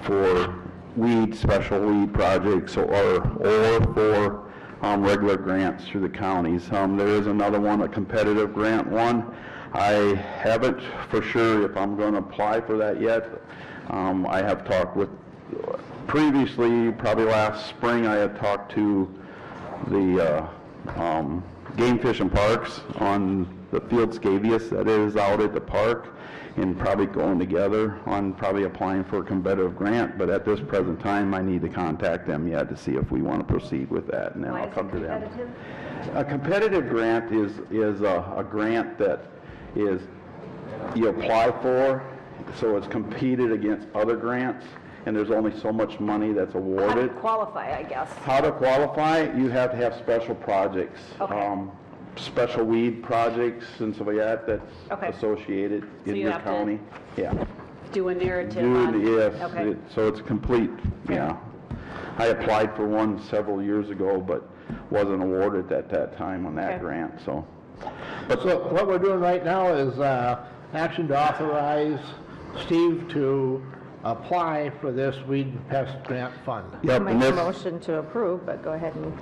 for special weed projects or for regular grants through the counties. There is another one, a competitive grant one. I haven't for sure if I'm going to apply for that yet. I have talked with, previously, probably last spring, I had talked to the Game Fish and Parks on the field scabious that is out at the park, and probably going together on probably applying for a competitive grant, but at this present time I need to contact them yet to see if we want to proceed with that, and then I'll come to them. A competitive grant is a grant that is you apply for, so it's competed against other grants, and there's only so much money that's awarded. How to qualify, I guess. How to qualify, you have to have special projects. Okay. Special weed projects and stuff like that that's associated in your county. Yeah. Do a narrative on. Yes. Okay. So it's complete. Yeah. I applied for one several years ago, but wasn't awarded at that time on that grant. So. So what we're doing right now is action to authorize Steve to apply for this weed and pest grant fund. Yep. Make a motion to approve, but go ahead and.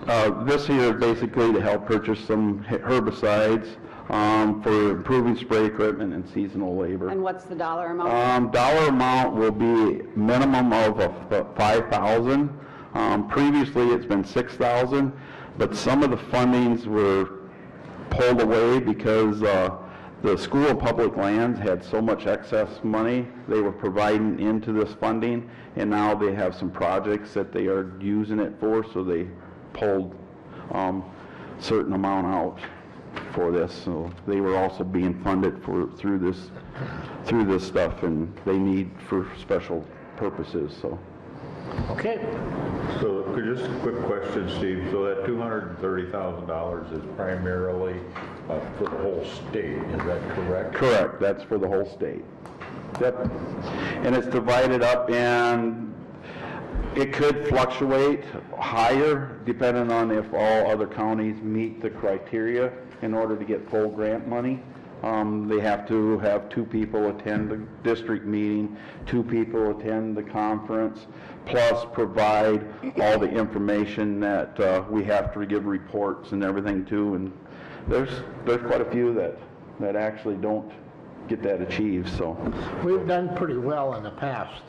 This here is basically to help purchase some herbicides for improving spray equipment and seasonal labor. And what's the dollar amount? Dollar amount will be minimum of $5,000. Previously, it's been $6,000, but some of the fundings were pulled away because the School of Public Lands had so much excess money they were providing into this funding, and now they have some projects that they are using it for, so they pulled certain amount out for this. So they were also being funded through this stuff, and they need for special purposes. So. Okay. So just a quick question, Steve. So that $230,000 is primarily for the whole state, is that correct? Correct. That's for the whole state. Yep. And it's divided up, and it could fluctuate higher depending on if all other counties meet the criteria in order to get full grant money. They have to have 2 people attend the district meeting, 2 people attend the conference, plus provide all the information that we have to give reports and everything to. And there's quite a few that actually don't get that achieved. So We've done pretty well in the past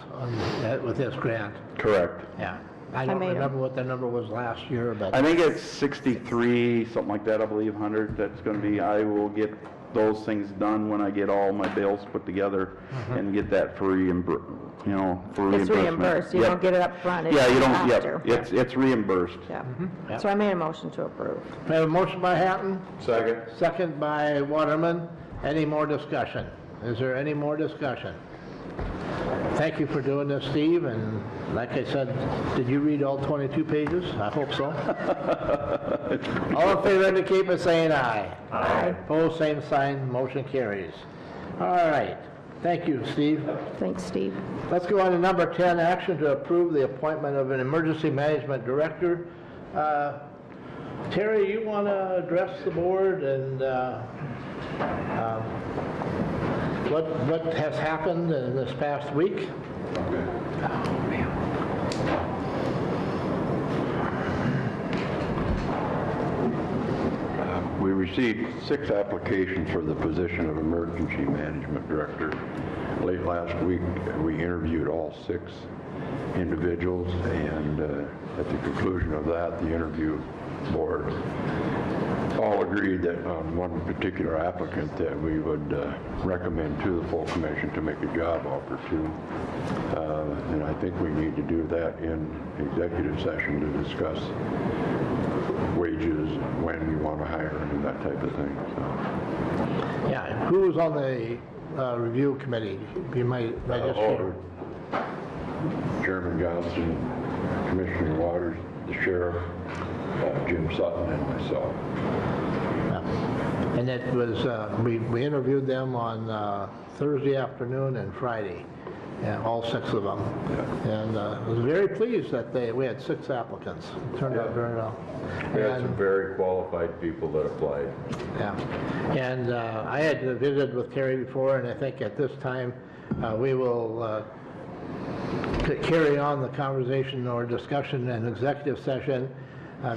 with this grant. correct. Yeah. I don't remember what the number was last year, but I think it's 63, something like that, I believe, 100. That's going to be. I will get those things done when I get all my bills put together and get that for reimbursement. It's reimbursed, you don't get it up front. Yeah, you don't, after. it's reimbursed. Yeah. Yep. So I made a motion to approve. we have a motion by Hatton, Second. second by Waterman. Any more discussion? Is there any more discussion? Thank you for doing this, Steve, and like I said, did you read all 22 pages? I hope so. All in favor indicate by saying aye. Aye. Opposed, same sign, motion carries. All right, thank you, Steve. Thanks, Steve. Let's go on to number 10, action to approve the appointment of an emergency management director. Terry, you want to address the board and what has happened in this past week? We received 6 applications for the position of emergency management director. Late last week, we interviewed all 6 individuals, and at the conclusion of that, the interview board all agreed that on one particular applicant that we would recommend to the full commission to make a job offer to. And I think we need to do that in executive session to discuss wages, when we want to hire, and that type of thing. So. Yeah, who was on the review committee? You might just share. Chairman Johnson, Commissioner Waters, the sheriff, Jim Sutton, and myself. And it was, we interviewed them on Thursday afternoon and Friday, and all 6 of them. Yeah. And I was very pleased that we had 6 applicants. It turned out very well. We had some very qualified people that applied. Yeah. And I had visited with Terry before, and I think at this time we will carry on the conversation or discussion in executive session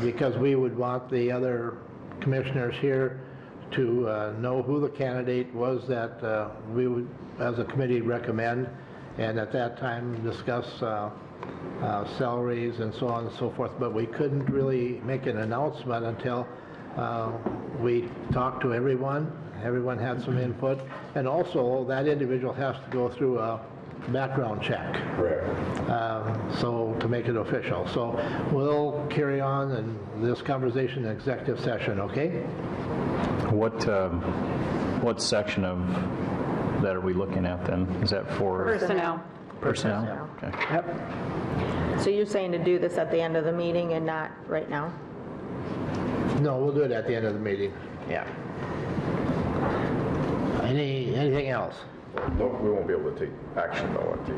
because we would want the other commissioners here to know who the candidate was that we would, as a committee, recommend, and at that time discuss salaries and so on and so forth. But we couldn't really make an announcement until we talked to everyone. Everyone had some input, and also that individual has to go through a background check. Correct. So to make it official. So we'll carry on in this conversation in executive session, okay? What section of that are we looking at then? Is that for Personnel. personnel? Okay. Yep. So you're saying to do this at the end of the meeting and not right now? No, we'll do it at the end of the meeting. Yeah. Anything else? We won't be able to take action though at the,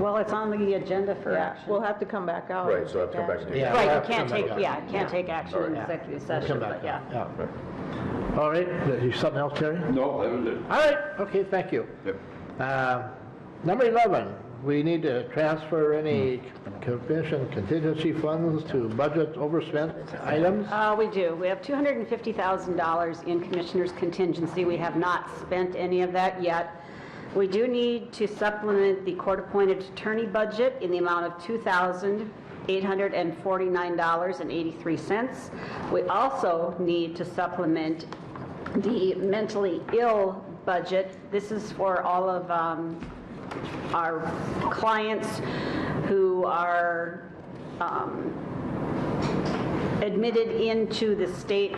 Well, it's on the agenda for Yeah, action. we'll have to come back out. right, and so I have to come back take to you. Yeah. Right, we'll you have to can't come take, back out. yeah, can't take action in executive session, Come back but yeah. out. Yeah. All right, is something else, Terry? No, that was it. All right, okay, thank you. Number 11, we need to transfer any commission contingency funds to budget overspent items. We do. We have $250,000 in commissioners' contingency. We have not spent any of that yet. We do need to supplement the court-appointed attorney budget in the amount of $2,849.83. We also need to supplement the mentally ill budget. This is for all of our clients who are admitted into the State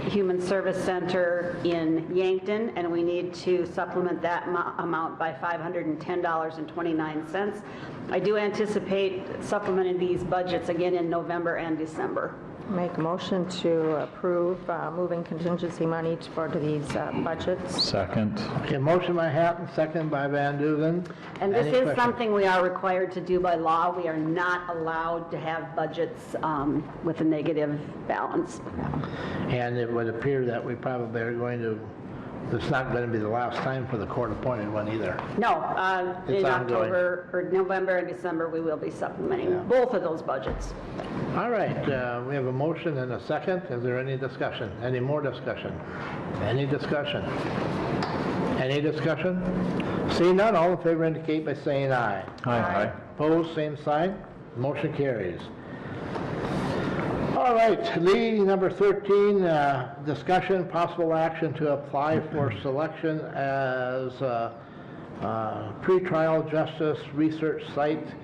Human Service Center in Yankton, and we need to supplement that amount by $510.29. I do anticipate supplementing these budgets again in November and December. Make a motion to approve moving contingency money for these budgets. Second. Okay, motion by Hatton, second by Van Duzen. And this Any is questions? something we are required to do by law. We are not allowed to have budgets with a negative balance. And it would appear that we probably are going to, it's not going to be the last time for the court-appointed one either. No, It's in ongoing. October, or November and December, we will be supplementing both of those budgets. All right, we have a motion and a second. Is there any discussion? Any more discussion? Any discussion? Any discussion? Seeing none, all in favor indicate by saying aye. Aye. Opposed, same sign. Motion carries. All right, Lee, number 13, discussion, possible action to apply for selection as pretrial justice research site